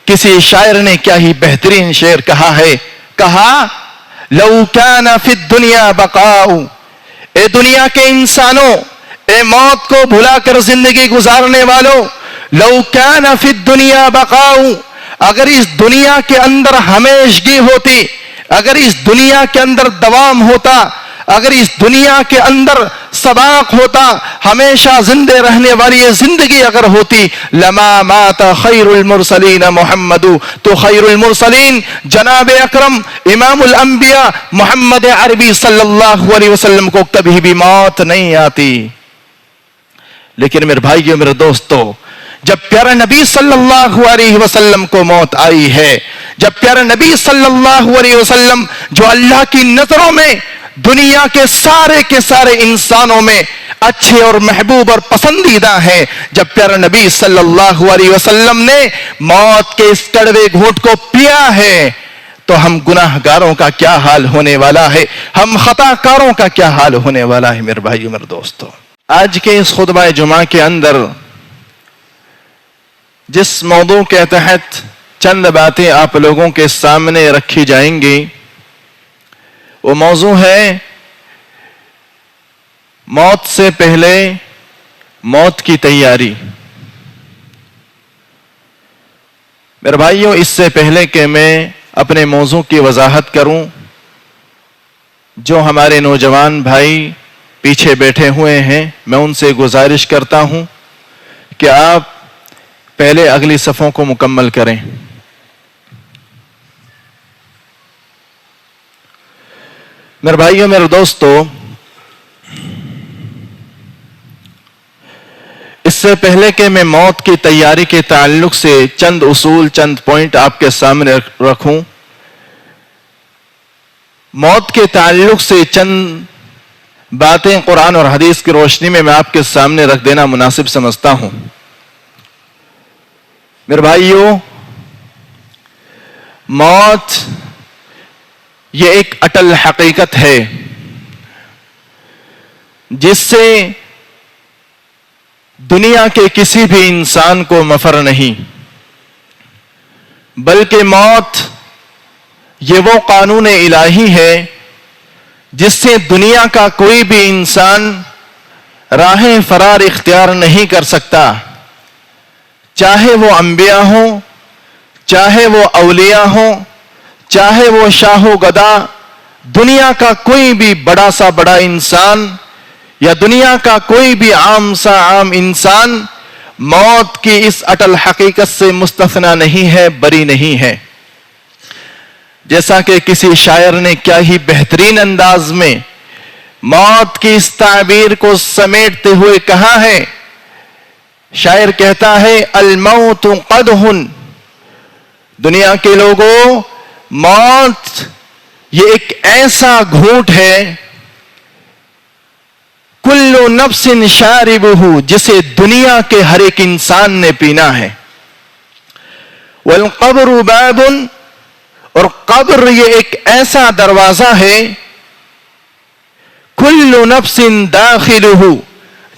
کسی شاعر نے کیا ہی بہترین شعر کہا ہے، کہا لو کان فی الدنیا بقاء، اے دنیا کے انسانوں، اے موت کو بھلا کر زندگی گزارنے والوں، لو کان فی الدنیا بقاء، اگر اس دنیا کے اندر ہمیشگی ہوتی، اگر اس دنیا کے اندر دوام ہوتا، اگر اس دنیا کے اندر سباق ہوتا، ہمیشہ زندے رہنے والی یہ زندگی اگر ہوتی، لما مات خیر المرسلین محمد، تو خیر المرسلین جناب اکرم امام الانبیاء محمد عربی صلی اللہ علیہ وسلم کو کبھی بھی موت نہیں آتی۔ لیکن میرے بھائیو، میرے دوستو، جب پیارے نبی صلی اللہ علیہ وسلم کو موت آئی ہے، جب پیارے نبی صلی اللہ علیہ وسلم جو اللہ کی نظروں میں دنیا کے سارے انسانوں میں اچھے اور محبوب اور پسندیدہ ہیں، جب پیارے نبی صلی اللہ علیہ وسلم نے موت کے اس کڑوے گھونٹ کو پیا ہے، تو ہم گناہ گاروں کا کیا حال ہونے والا ہے، ہم خطا کاروں کا کیا حال ہونے والا ہے میرے بھائیو، میرے دوستو۔ آج کے اس خطبہ جمعہ کے اندر جس موضوع کے تحت چند باتیں آپ لوگوں کے سامنے رکھی جائیں گی، وہ موضوع ہے موت سے پہلے موت کی تیاری۔ میرے بھائیوں، اس سے پہلے کہ میں اپنے موضوع کی وضاحت کروں، جو ہمارے نوجوان بھائی پیچھے بیٹھے ہوئے ہیں، میں ان سے گزارش کرتا ہوں کہ آپ پہلے اگلی صفوں کو مکمل کریں۔ میرے بھائیوں، میرے دوستو، اس سے پہلے کہ میں موت کی تیاری کے تعلق سے چند اصول، چند پوائنٹ آپ کے سامنے رکھوں، موت کے تعلق سے چند باتیں قرآن اور حدیث کی روشنی میں آپ کے سامنے رکھ دینا مناسب سمجھتا ہوں۔ میرے بھائیوں، موت یہ ایک اٹل حقیقت ہے جس سے دنیا کے کسی بھی انسان کو مفر نہیں، بلکہ موت یہ وہ قانون الہی ہے جس سے دنیا کا کوئی بھی انسان راہ فرار اختیار نہیں کر سکتا، چاہے وہ انبیاء ہوں، چاہے وہ اولیاء ہوں، چاہے وہ شاہ و گدا، دنیا کا کوئی بھی بڑا سا بڑا انسان یا دنیا کا کوئی بھی عام سا عام انسان موت کی اس اٹل حقیقت سے مستثنی نہیں ہے، بری نہیں ہے۔ جیسا کہ کسی شاعر نے کیا ہی بہترین انداز میں موت کی اس تعبیر کو سمیٹتے ہوئے کہا ہے، شاعر کہتا ہے الموت قدح، دنیا کے لوگوں، موت یہ ایک ایسا گھونٹ ہے، کل نفس شاربہ، جسے دنیا کے ہر ایک انسان نے پینا ہے، والقبر باب، اور قبر یہ ایک ایسا دروازہ ہے، کل نفس داخلہ،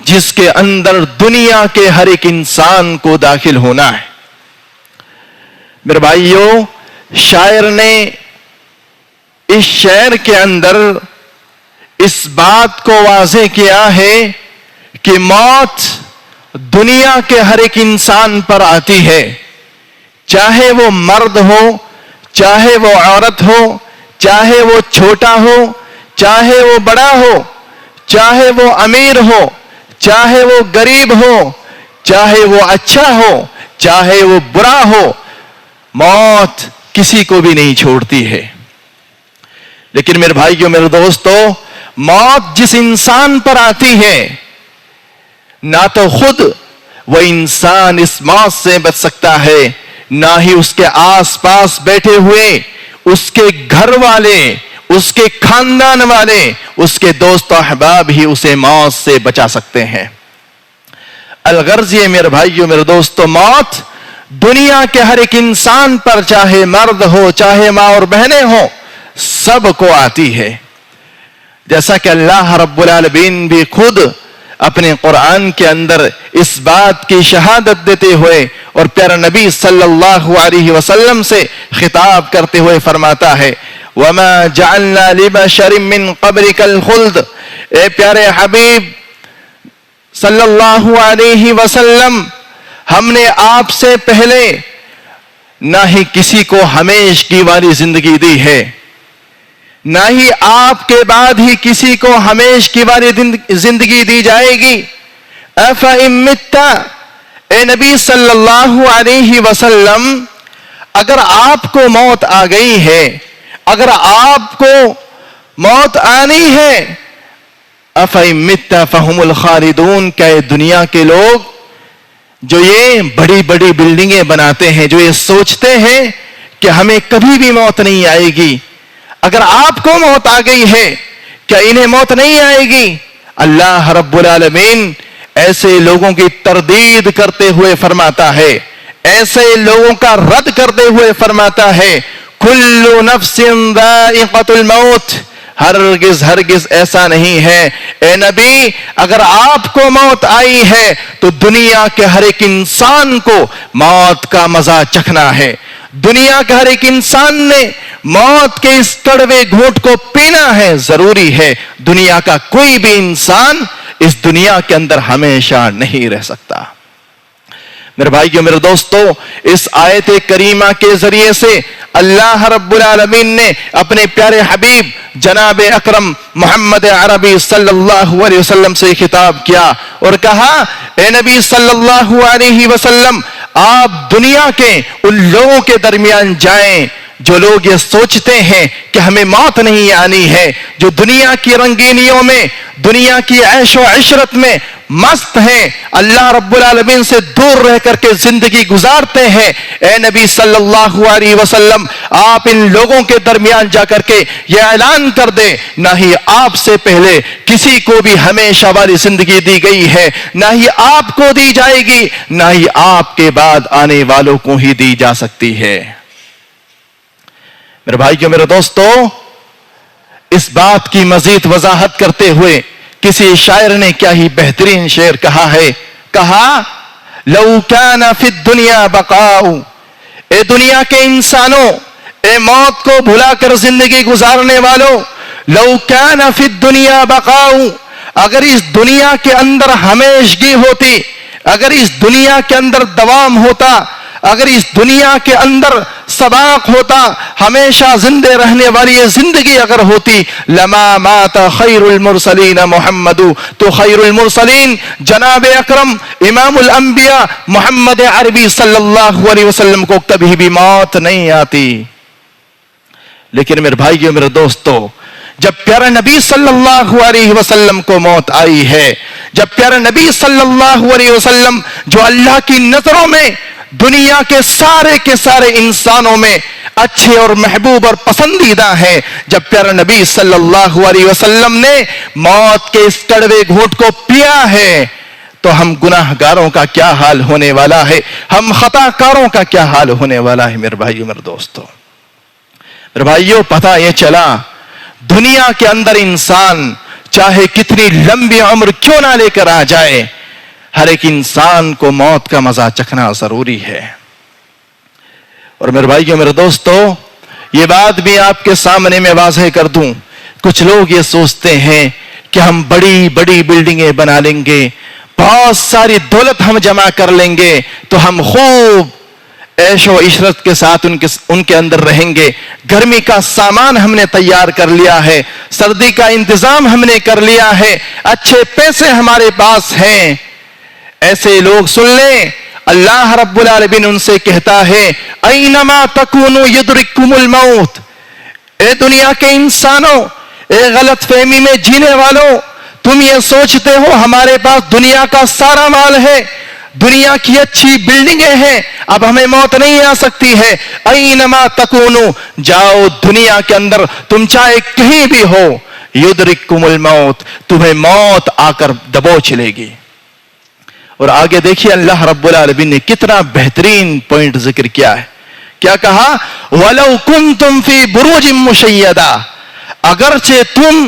جس کے اندر دنیا کے ہر ایک انسان کو داخل ہونا ہے۔ میرے بھائیوں، شاعر نے اس شعر کے اندر اس بات کو واضح کیا ہے کہ موت دنیا کے ہر ایک انسان پر آتی ہے، چاہے وہ مرد ہو، چاہے وہ عورت ہو، چاہے وہ چھوٹا ہو، چاہے وہ بڑا ہو، چاہے وہ امیر ہو، چاہے وہ غریب ہو، چاہے وہ اچھا ہو، چاہے وہ برا ہو، موت کسی کو بھی نہیں چھوڑتی ہے۔ لیکن میرے بھائیوں، میرے دوستو، موت جس انسان پر آتی ہے، نہ تو خود وہ انسان اس موت سے بچ سکتا ہے، نہ ہی اس کے آس پاس بیٹھے ہوئے اس کے گھر والے، اس کے خاندان والے، اس کے دوست و احباب ہی اسے موت سے بچا سکتے ہیں۔ الغرض یہ میرے بھائیوں، میرے دوستو، موت دنیا کے ہر ایک انسان پر، چاہے مرد ہو، چاہے ماں اور بہنیں ہوں، سب کو آتی ہے۔ جیسا کہ اللہ رب العالمین بھی خود اپنے قرآن کے اندر اس بات کی شہادت دیتے ہوئے اور پیارا نبی صلی اللہ علیہ وسلم سے خطاب کرتے ہوئے فرماتا ہے وَمَا جَعَلْنَا لِبَشَرٍ مِّن قَبْلِكَ الْخُلْدَ، اے پیارے حبیب صلی اللہ علیہ وسلم، ہم نے آپ سے پہلے نہ ہی کسی کو ہمیشگی والی زندگی دی ہے، نہ ہی آپ کے بعد ہی کسی کو ہمیشگی والی زندگی دی جائے گی۔ اَفَإِن مِتَّ، اے نبی صلی اللہ علیہ وسلم، اگر آپ کو موت آ گئی ہے، اگر آپ کو موت آنی ہے، اَفَإِن مِتَّ فَهُمُ الْخَالِدُونَ، کیا یہ دنیا کے لوگ جو یہ بڑی بڑی بلڈنگیں بناتے ہیں، جو یہ سوچتے ہیں کہ ہمیں کبھی بھی موت نہیں آئے گی، اگر آپ کو موت آ گئی ہے کیا انہیں موت نہیں آئے گی؟ اللہ رب العالمین ایسے لوگوں کی تردید کرتے ہوئے فرماتا ہے، ایسے لوگوں کا رد کرتے ہوئے فرماتا ہے کل نفس ذائقۃ الموت، ہرگز ہرگز ایسا نہیں ہے اے نبی، اگر آپ کو موت آئی ہے تو دنیا کے ہر ایک انسان کو موت کا مزہ چکھنا ہے، دنیا کے ہر ایک انسان نے موت کے اس کڑوے گھونٹ کو پینا ہے، ضروری ہے۔ دنیا کا کوئی بھی انسان اس دنیا کے اندر ہمیشہ نہیں رہ سکتا۔ میرے بھائیو، میرے دوستو، اس آیت کریمہ کے ذریعے سے اللہ رب العالمین نے اپنے پیارے حبیب جناب اکرم محمد عربی صلی اللہ علیہ وسلم سے خطاب کیا اور کہا اے نبی صلی اللہ علیہ وسلم، آپ دنیا کے ان لوگوں کے درمیان جائیں جو لوگ یہ سوچتے ہیں کہ ہمیں موت نہیں آنی ہے، جو دنیا کی رنگینیوں میں، دنیا کی عیش و عشرت میں مست ہیں، اللہ رب العالمین سے دور رہ کر کے زندگی گزارتے ہیں۔ اے نبی صلی اللہ علیہ وسلم، آپ ان لوگوں کے درمیان جا کر کے یہ اعلان کر دیں، نہ ہی آپ سے پہلے کسی کو بھی ہمیشہ والی زندگی دی گئی ہے، نہ ہی آپ کو دی جائے گی، نہ ہی آپ کے بعد آنے والوں کو ہی دی جا سکتی ہے۔ میرے بھائیو، میرے دوستو، اس بات کی مزید وضاحت کرتے ہوئے کسی شاعر نے کیا ہی بہترین شعر کہا ہے، کہا لو کان فی الدنیا بقاء، اے دنیا کے انسانوں، اے موت کو بھلا کر زندگی گزارنے والوں، لو کان فی الدنیا بقاء، اگر اس دنیا کے اندر ہمیشگی ہوتی، اگر اس دنیا کے اندر دوام ہوتا، اگر اس دنیا کے اندر سباق ہوتا، ہمیشہ زندے رہنے والی یہ زندگی اگر ہوتی، لما مات خیر المرسلین محمد، تو خیر المرسلین جناب اکرم امام الانبیاء محمد عربی صلی اللہ علیہ وسلم کو کبھی بھی موت نہیں آتی۔ لیکن میرے بھائیو، میرے دوستو، جب پیارا نبی صلی اللہ علیہ وسلم کو موت آئی ہے، جب پیارا نبی صلی اللہ علیہ وسلم جو اللہ کی نظروں میں دنیا کے سارے انسانوں میں اچھے اور محبوب اور پسندیدہ ہیں، جب پیارا نبی صلی اللہ علیہ وسلم نے موت کے اس کڑوے گھونٹ کو پیا ہے، تو ہم گناہ گاروں کا کیا حال ہونے والا ہے، ہم خطا کاروں کا کیا حال ہونے والا ہے۔ میرے بھائیو، میرے دوستو، میرے بھائیو، پتہ یہ چلا دنیا کے اندر انسان چاہے کتنی لمبی عمر کیوں نہ لے کر آ جائے، ہر ایک انسان کو موت کا مزہ چکھنا ضروری ہے۔ اور میرے بھائیو، میرے دوستو، یہ بات بھی آپ کے سامنے میں واضح کر دوں، کچھ لوگ یہ سوچتے ہیں کہ ہم بڑی بڑی بلڈنگیں بنا لیں گے، بہت ساری دولت ہم جمع کر لیں گے تو ہم خوب عیش و عشرت کے ساتھ ان کے اندر رہیں گے، گرمی کا سامان ہم نے تیار کر لیا ہے، سردی کا انتظام ہم نے کر لیا ہے، اچھے پیسے ہمارے پاس ہیں۔ ایسے لوگ سن لیں، اللہ رب العالمین ان سے کہتا ہے اینما تکونوا یدرککم الموت، اے دنیا کے انسانوں، اے غلط فہمی میں جینے والوں، تم یہ سوچتے ہو ہمارے پاس دنیا کا سارا مال ہے، دنیا کی اچھی بلڈنگیں ہیں، اب ہمیں موت نہیں آ سکتی ہے۔ اینما تکونوا، جاؤ دنیا کے اندر تم چاہے کہیں بھی ہو، یدرککم الموت، تمہیں موت آ کر دبوچ لے گی۔ اور آگے دیکھیے اللہ رب العالمین نے کتنا بہترین پوائنٹ ذکر کیا ہے، کیا کہا وَلَوْ كُنْتُمْ فِي بُرُوجٍ مُشَيَّدَةٍ، اگرچہ تم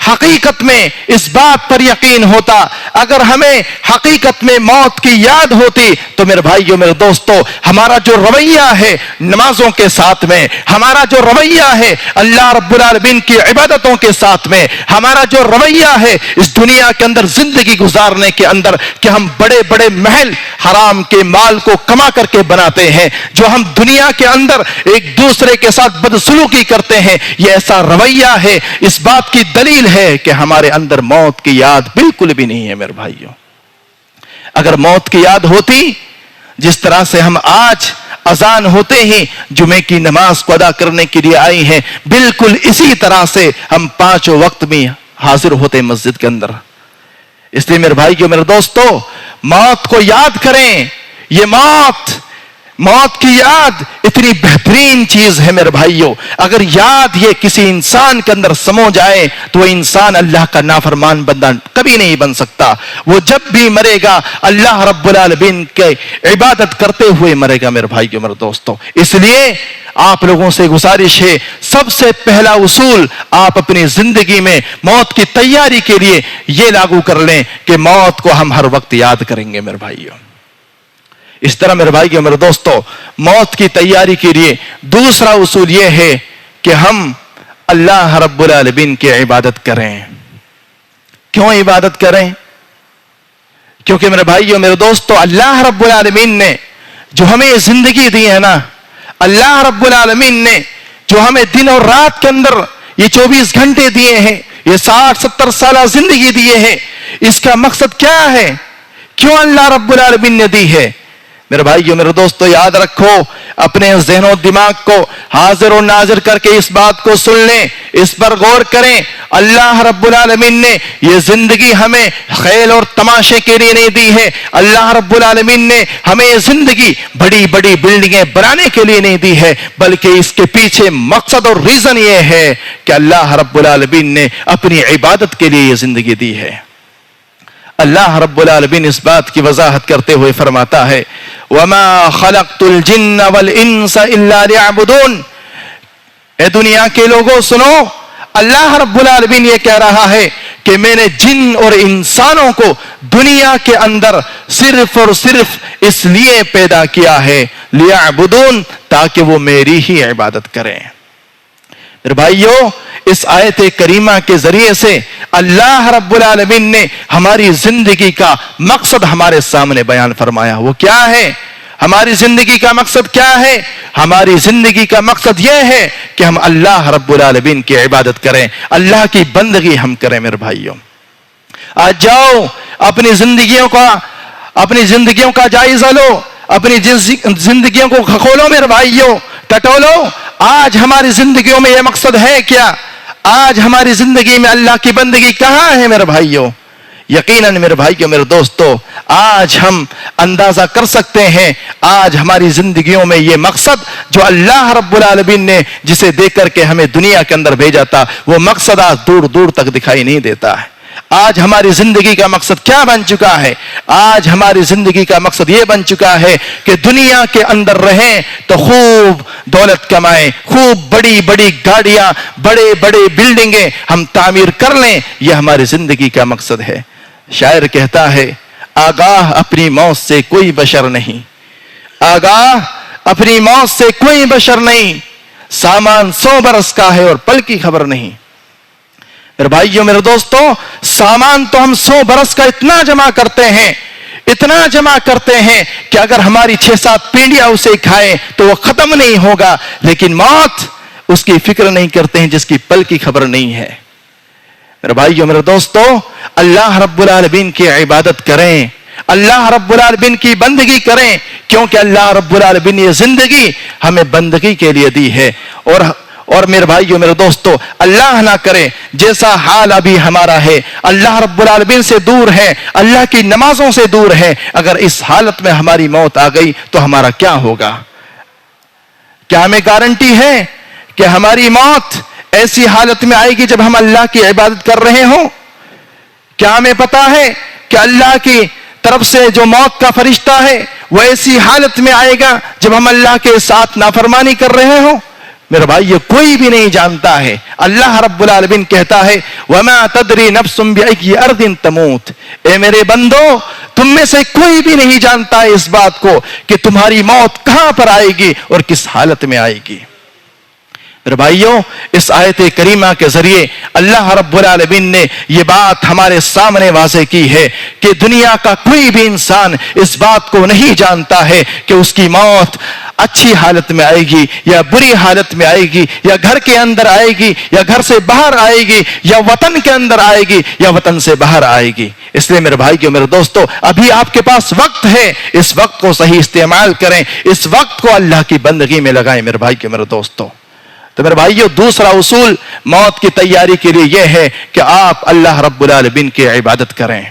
حقیقت میں اس بات پر یقین ہوتا، اگر ہمیں حقیقت میں موت کی یاد ہوتی تو میرے بھائیوں میرے دوستو، ہمارا جو رویہ ہے نمازوں کے ساتھ میں، ہمارا جو رویہ ہے اللہ رب العالمین کی عبادتوں کے ساتھ میں، ہمارا جو رویہ ہے اس دنیا کے اندر زندگی گزارنے کے اندر کہ ہم بڑے بڑے محل حرام کے مال کو کما کر کے بناتے ہیں، جو ہم دنیا کے اندر ایک دوسرے کے ساتھ بدسلوکی کرتے ہیں، یہ ایسا رویہ ہے، اس بات کی دلیل ہے کہ ہمارے اندر موت کی یاد بالکل بھی نہیں ہے میرے بھائیوں۔ اگر موت کی یاد ہوتی، جس طرح سے ہم آج اذان ہوتے ہی جمعے کی نماز کو ادا کرنے کے لیے آئی ہیں، بالکل اسی طرح سے ہم 5 وقت میں حاضر ہوتے مسجد کے اندر۔ اس لیے میرے بھائیوں میرے دوستو، موت کو یاد کریں۔ یہ موت کی یاد اتنی بہترین چیز ہے میرے بھائیوں، اگر یاد یہ کسی انسان کے اندر سمو جائے تو وہ انسان اللہ کا نافرمان بندہ کبھی نہیں بن سکتا۔ وہ جب بھی مرے گا اللہ رب العالمین کے عبادت کرتے ہوئے مرے گا میرے بھائیوں میرے دوستوں۔ اس لیے آپ لوگوں سے گزارش ہے، سب سے پہلا اصول آپ اپنی زندگی میں موت کی تیاری کے لیے یہ لاگو کر لیں کہ موت کو ہم ہر وقت یاد کریں گے میرے بھائیوں۔ اس طرح میرے بھائیوں میرے دوستو، موت کی تیاری کے لیے دوسرا اصول یہ ہے کہ ہم اللہ رب العالمین کی عبادت کریں۔ کیوں عبادت کریں؟ کیونکہ میرے بھائیوں میرے دوستو، اللہ رب العالمین نے جو ہمیں زندگی دی ہے نا، اللہ رب العالمین نے جو ہمیں دن اور رات کے اندر یہ 24 گھنٹے دیے ہیں، یہ 60-70 سالہ زندگی دیے ہیں، اس کا مقصد کیا ہے؟ کیوں اللہ رب العالمین نے دی ہے؟ میرے بھائیو میرے دوستو، یاد رکھو، اپنے ذہن و دماغ کو حاضر و ناظر کر کے اس بات کو سن لیں، اس پر غور کریں۔ اللہ رب العالمین نے یہ زندگی ہمیں کھیل اور تماشے کے لیے نہیں دی ہے۔ اللہ رب العالمین نے ہمیں یہ زندگی بڑی بڑی بلڈنگیں بنانے کے لیے نہیں دی ہے، بلکہ اس کے پیچھے مقصد اور ریزن یہ ہے کہ اللہ رب العالمین نے اپنی عبادت کے لیے یہ زندگی دی ہے۔ اللہ رب العالمین اس بات کی وضاحت کرتے ہوئے فرماتا ہے، وَمَا خَلَقْتُ الْجِنَّ وَالْإِنسَ إِلَّا لِيَعْبُدُونَ۔ اے دنیا کے لوگوں سنو، اللہ رب العالمین یہ کہہ رہا ہے کہ میں نے جن اور انسانوں کو دنیا کے اندر صرف اور صرف اس لیے پیدا کیا ہے، لِيَعْبُدُونَ، تاکہ وہ میری ہی عبادت کریں۔ میرے بھائیو، اس آیت کریمہ کے ذریعے سے اللہ رب العالمین نے ہماری زندگی کا مقصد ہمارے سامنے بیان فرمایا۔ وہ کیا ہے؟ ہماری زندگی کا مقصد کیا ہے؟ ہماری زندگی کا مقصد یہ ہے کہ ہم اللہ رب العالمین کی عبادت کریں، اللہ کی بندگی ہم کریں۔ میرے بھائیوں، آج جاؤ اپنی زندگیوں کا جائزہ لو، اپنی زندگیوں کو کھولو میرے بھائیوں، ٹٹولو۔ آج ہماری زندگیوں میں یہ مقصد ہے کیا؟ آج ہماری زندگی میں اللہ کی بندگی کہاں ہے میرے بھائیوں؟ یقیناً میرے بھائیوں میرے دوستو، آج ہم اندازہ کر سکتے ہیں، آج ہماری زندگیوں میں یہ مقصد جو اللہ رب العالمین نے جسے دے کر کے ہمیں دنیا کے اندر بھیجا تھا، وہ مقصد آج دور دور تک دکھائی نہیں دیتا ہے۔ آج ہماری زندگی کا مقصد کیا بن چکا ہے؟ آج ہماری زندگی کا مقصد یہ بن چکا ہے کہ دنیا کے اندر رہیں تو خوب دولت کمائیں، خوب بڑی بڑی گاڑیاں، بڑے بڑے بلڈنگیں ہم تعمیر کر لیں، یہ ہماری زندگی کا مقصد ہے۔ شاعر کہتا ہے، آگاہ اپنی موت سے کوئی بشر نہیں، آگاہ اپنی موت سے کوئی بشر نہیں، سامان 100 برس کا ہے اور پل کی خبر نہیں۔ میرے بھائیوں میرے دوستو، سامان تو ہم 100 برس کا اتنا جمع کرتے ہیں کہ اگر ہماری 6-7 پیڑیاں اسے کھائیں تو وہ ختم نہیں ہوگا، لیکن موت اس کی فکر نہیں کرتے ہیں جس کی پل کی خبر نہیں ہے۔ میرے بھائیوں میرے دوستو، اللہ رب العالمین کی عبادت کریں، اللہ رب العالمین کی بندگی کریں، کیونکہ اللہ رب العالمین یہ زندگی ہمیں بندگی کے لیے دی ہے۔ اور میرے بھائیوں میرے دوستو، اللہ نہ کرے جیسا حال ابھی ہمارا ہے، اللہ رب العالمین سے دور ہے، اللہ کی نمازوں سے دور ہے، اگر اس حالت میں ہماری موت آ گئی تو ہمارا کیا ہوگا؟ کیا ہمیں گارنٹی ہے کہ ہماری موت ایسی حالت میں آئے گی جب ہم اللہ کی عبادت کر رہے ہوں؟ کیا ہمیں پتا ہے کہ اللہ کی طرف سے جو موت کا فرشتہ ہے وہ ایسی حالت میں آئے گا جب ہم اللہ کے ساتھ نافرمانی کر رہے ہوں؟ میرے بھائی یہ کوئی بھی نہیں جانتا ہے. اللہ رب العالمین کہتا ہے وَمَا تَدْرِي نَفْسٌ بِأَيِّ أَرْضٍ تَمُوتُ. اے میرے بندو تم میں سے کوئی بھی نہیں جانتا ہے اس بات کو کہ تمہاری موت کہاں پر آئے گی اور کس حالت میں آئے گی. میرے بھائیوں اس آیت کریمہ کے ذریعے اللہ رب العالمین نے یہ بات ہمارے سامنے واضح کی ہے کہ دنیا کا کوئی بھی انسان اس بات کو نہیں جانتا ہے کہ اس کی موت اچھی حالت میں آئے گی یا بری حالت میں آئے گی، یا گھر کے اندر آئے گی یا گھر سے باہر آئے گی، یا وطن کے اندر آئے گی یا وطن سے باہر آئے گی. اس لیے میرے بھائیوں میرے دوستو ابھی آپ کے پاس وقت ہے، اس وقت کو صحیح استعمال کریں، اس وقت کو اللہ کی بندگی میں لگائیں میرے بھائیوں میرے دوستو. تو میرے بھائیو دوسرا اصول موت کی تیاری کے لیے یہ ہے کہ آپ اللہ رب العالمین کی عبادت کریں.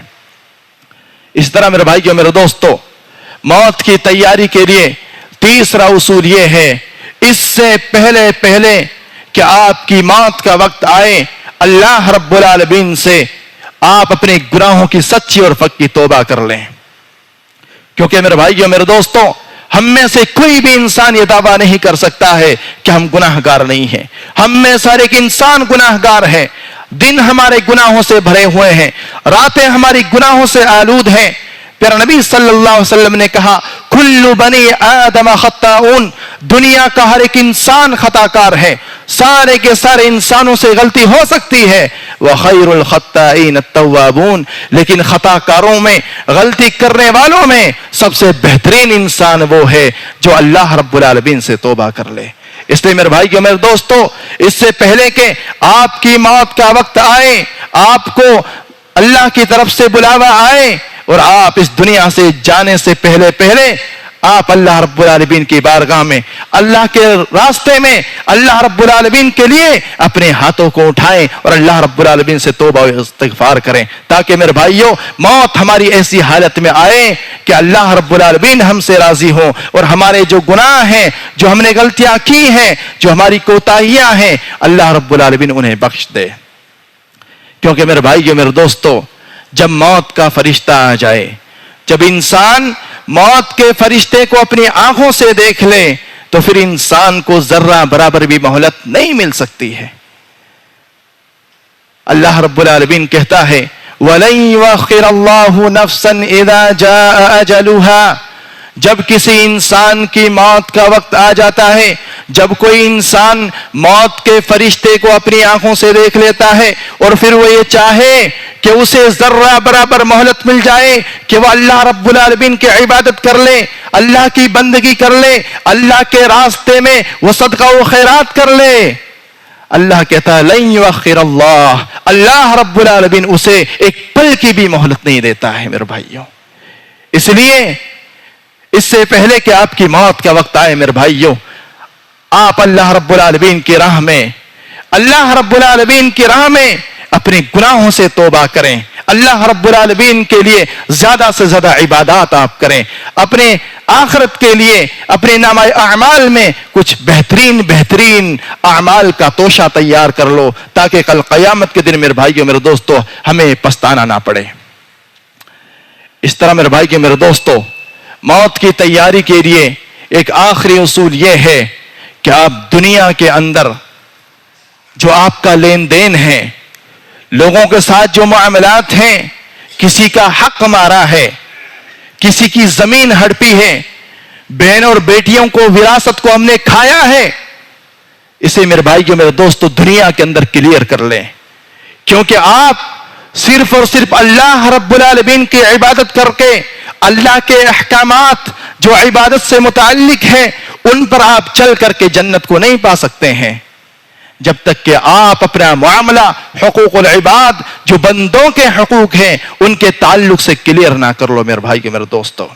اس طرح میرے بھائیو میرے دوستو موت کی تیاری کے لیے تیسرا اصول یہ ہے اس سے پہلے کہ آپ کی موت کا وقت آئے اللہ رب العالمین سے آپ اپنے گناہوں کی سچی اور پکی توبہ کر لیں. کیونکہ میرے بھائیو میرے دوستو ہم میں سے کوئی بھی انسان یہ دعویٰ نہیں کر سکتا ہے کہ ہم گناہگار نہیں ہیں. ہم میں سے ہر ایک انسان گناہگار ہے. دن ہمارے گناہوں سے بھرے ہوئے ہیں، راتیں ہماری گناہوں سے آلود ہیں. پیارے نبی صلی اللہ علیہ وسلم نے کہا کل بنی آدم خطاؤن، دنیا کا ہر ایک انسان خطا کار ہے. سارے کے سارے انسانوں سے غلطی ہو سکتی ہے. وخیر الخطائین التوابون، لیکن خطا کاروں میں غلطی کرنے والوں میں سب سے بہترین انسان وہ ہے جو اللہ رب العالمین سے توبہ کر لے. اس لیے میرے بھائیو میرے دوستو اس سے پہلے کہ آپ کی موت کا وقت آئے، آپ کو اللہ کی طرف سے بلاوا آئے اور آپ اس دنیا سے جانے سے پہلے آپ اللہ رب العالمین کی بارگاہ میں، اللہ کے راستے میں اللہ رب العالمین کے لیے اپنے ہاتھوں کو اٹھائیں اور اللہ رب العالمین سے توبہ و استغفار کریں، تاکہ میرے بھائیوں موت ہماری ایسی حالت میں آئے کہ اللہ رب العالمین ہم سے راضی ہوں اور ہمارے جو گناہ ہیں، جو ہم نے غلطیاں کی ہیں، جو ہماری کوتاہیاں ہیں، اللہ رب العالمین انہیں بخش دے. کیونکہ میرے بھائیوں میرے دوستو جب موت کا فرشتہ آ جائے، جب انسان موت کے فرشتے کو اپنی آنکھوں سے دیکھ لے تو پھر انسان کو ذرہ برابر بھی مہلت نہیں مل سکتی ہے. اللہ رب العالمین کہتا ہے وَلَن يُؤَخِّرَ اللَّهُ نَفْسًا إِذَا جَاءَ أَجَلُهَا. جب کسی انسان کی موت کا وقت آ جاتا ہے، جب کوئی انسان موت کے فرشتے کو اپنی آنکھوں سے دیکھ لیتا ہے اور پھر وہ یہ چاہے کہ اسے ذرہ برابر مہلت مل جائے کہ وہ اللہ رب العالمین کی عبادت کر لے، اللہ کی بندگی کر لے، اللہ کے راستے میں وہ صدقہ و خیرات کر لے، اللہ کہتا ہے لن یؤخر اللہ رب العالمین اسے ایک پل کی بھی مہلت نہیں دیتا ہے میرے بھائیوں. اس لیے اس سے پہلے کہ آپ کی موت کا وقت آئے میرے بھائیوں آپ اللہ رب العالمین کی راہ میں، اللہ رب العالمین کی راہ میں اپنے گناہوں سے توبہ کریں. اللہ رب العالمین کے لیے زیادہ سے زیادہ عبادات آپ کریں. اپنے آخرت کے لیے اپنے نامہ اعمال میں کچھ بہترین اعمال کا توشہ تیار کر لو تاکہ کل قیامت کے دن میرے بھائیوں میرے دوستو ہمیں پچھتانا نہ پڑے. اس طرح میرے بھائیوں میرے دوستو موت کی تیاری کے لیے ایک آخری اصول یہ ہے کہ آپ دنیا کے اندر جو آپ کا لین دین ہے، لوگوں کے ساتھ جو معاملات ہیں، کسی کا حق مارا ہے، کسی کی زمین ہڑپی ہے، بہن اور بیٹیوں کو وراثت کو ہم نے کھایا ہے، اسے میرے بھائیوں میرے دوستو دنیا کے اندر کلیئر کر لیں. کیونکہ آپ صرف اور صرف اللہ رب العالمین کی عبادت کر کے اللہ کے احکامات جو عبادت سے متعلق ہیں ان پر آپ چل کر کے جنت کو نہیں پا سکتے ہیں جب تک کہ آپ اپنا معاملہ حقوق العباد جو بندوں کے حقوق ہیں ان کے تعلق سے کلیئر نہ کر لو میرے بھائی کے میرے دوستو.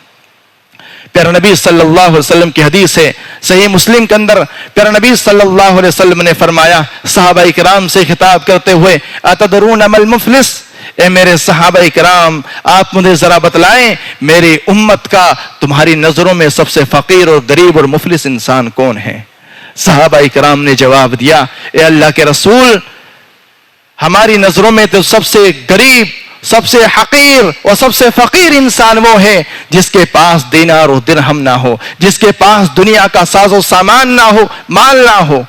پیارے نبی صلی اللہ علیہ وسلم کی حدیث ہے صحیح مسلم کے اندر، پیارے نبی صلی اللہ علیہ وسلم نے فرمایا صحابہ کرام سے خطاب کرتے ہوئے اتدرون ما المفلس، اے میرے صحابہ کرام آپ مجھے ذرا بتلائیں میری امت کا تمہاری نظروں میں سب سے فقیر اور غریب اور مفلس انسان کون ہے؟ صحابہ کرام نے جواب دیا اے اللہ کے رسول ہماری نظروں میں تو سب سے غریب، سب سے حقیر اور سب سے فقیر انسان وہ ہے جس کے پاس دینار و درہم نہ ہو، جس کے پاس دنیا کا ساز و سامان نہ ہو، مال نہ ہو.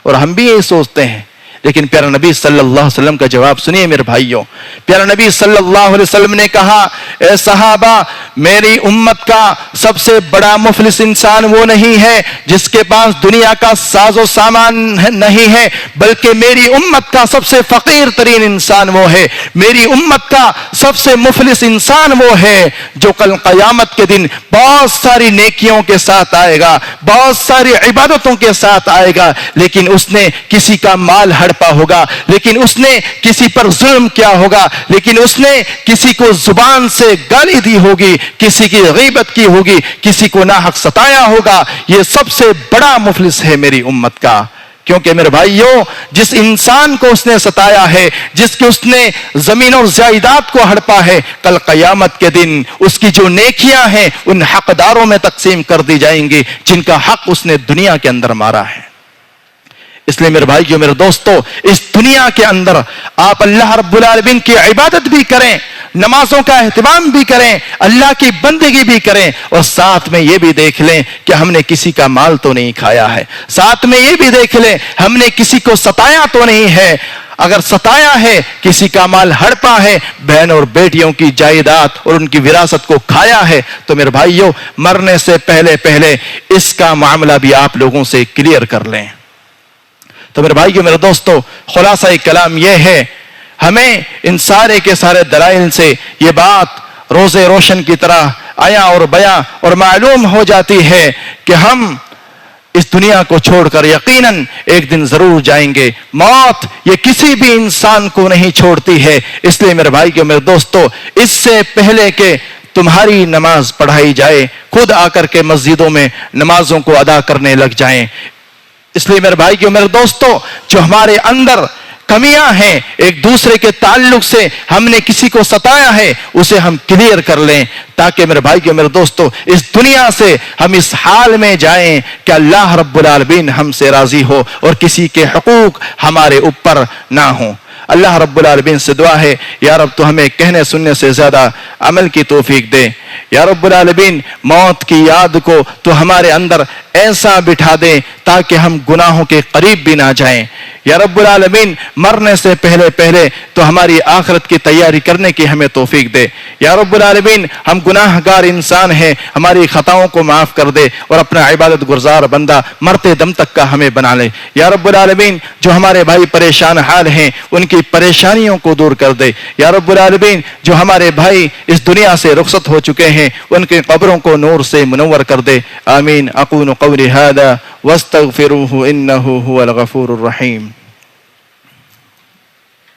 اور ہم بھی یہی سوچتے ہیں. لیکن پیارا نبی صلی اللہ علیہ وسلم کا جواب سنیے میرے بھائیوں. پیارا نبی صلی اللہ علیہ وسلم نے کہا اے صحابہ میری امت کا سب سے بڑا مفلس انسان وہ نہیں ہے جس کے پاس دنیا کا ساز و سامان نہیں ہے، بلکہ میری امت کا سب سے فقیر ترین انسان وہ ہے، میری امت کا سب سے مفلس انسان وہ ہے جو کل قیامت کے دن بہت ساری نیکیوں کے ساتھ آئے گا، بہت ساری عبادتوں کے ساتھ آئے گا، لیکن اس نے کسی کا مال ہڑپا ہوگا، لیکن اس نے کسی پر ظلم کیا ہوگا، لیکن اس نے کسی کو زبان سے گالی دی ہوگی، کسی کی غیبت کی ہوگی، کسی کو ناحق ستایا ہوگا. یہ سب سے بڑا مفلس ہے میری امت کا. کیونکہ میرے بھائیوں جس انسان کو اس نے ستایا ہے، جس کے اس نے زمین اور جائیداد کو ہڑپا ہے، کل قیامت کے دن اس کی جو نیکیاں ہیں ان حقداروں میں تقسیم کر دی جائیں گی جن کا حق اس نے دنیا کے اندر مارا ہے. اس لیے میرے بھائیوں میرے دوستو اس دنیا کے اندر آپ اللہ رب العالمین کی عبادت بھی کریں، نمازوں کا اہتمام بھی کریں، اللہ کی بندگی بھی کریں، اور ساتھ میں یہ بھی دیکھ لیں کہ ہم نے کسی کا مال تو نہیں کھایا ہے، ساتھ میں یہ بھی دیکھ لیں ہم نے کسی کو ستایا تو نہیں ہے. اگر ستایا ہے، کسی کا مال ہڑپا ہے، بہن اور بیٹیوں کی جائیداد اور ان کی وراثت کو کھایا ہے، تو میرے بھائیوں مرنے سے پہلے اس کا معاملہ بھی آپ لوگوں سے کلیئر کر لیں. تو میرے بھائیو میرے دوستو خلاصہ کلام یہ ہے، ہمیں ان سارے کے سارے دلائل سے یہ بات روزے روشن کی طرح آیا اور بیاں اور معلوم ہو جاتی ہے کہ ہم اس دنیا کو چھوڑ کر یقیناً ایک دن ضرور جائیں گے. موت یہ کسی بھی انسان کو نہیں چھوڑتی ہے. اس لیے میرے بھائیو میرے دوستو اس سے پہلے کہ تمہاری نماز پڑھائی جائے خود آ کر کے مسجدوں میں نمازوں کو ادا کرنے لگ جائیں. اس لیے میرے بھائیو میرے دوستو جو ہمارے اندر کمیاں ہیں، ایک دوسرے کے تعلق سے ہم نے کسی کو ستایا ہے اسے ہم کلیئر کر لیں، تاکہ میرے بھائیو میرے دوستو اس دنیا سے ہم اس حال میں جائیں کہ اللہ رب العالمین ہم سے راضی ہو اور کسی کے حقوق ہمارے اوپر نہ ہوں. اللہ رب العالمین سے دعا ہے یا رب تو ہمیں کہنے سننے سے زیادہ عمل کی توفیق دے. یا رب العالمین موت کی یاد کو تو ہمارے اندر ایسا بٹھا دے تاکہ ہم گناہوں کے قریب بھی نہ جائیں. یا رب العالمین مرنے سے پہلے تو ہماری آخرت کی تیاری کرنے کی ہمیں توفیق دے. یا رب العالمین ہم گناہ گار انسان ہیں، ہماری خطاؤں کو معاف کر دے اور اپنا عبادت گزار بندہ مرتے دم تک کا ہمیں بنا لے. یا رب العالمین جو ہمارے بھائی پریشان حال ہیں ان کی پریشانیوں کو دور کر دے. یا رب العالمین جو ہمارے بھائی اس دنیا سے رخصت ہو چکے ہیں ان کی قبروں کو نور سے منور کر دے. آمین. اقول قولی هذا واستغفروه انه هو الغفور الرحیم.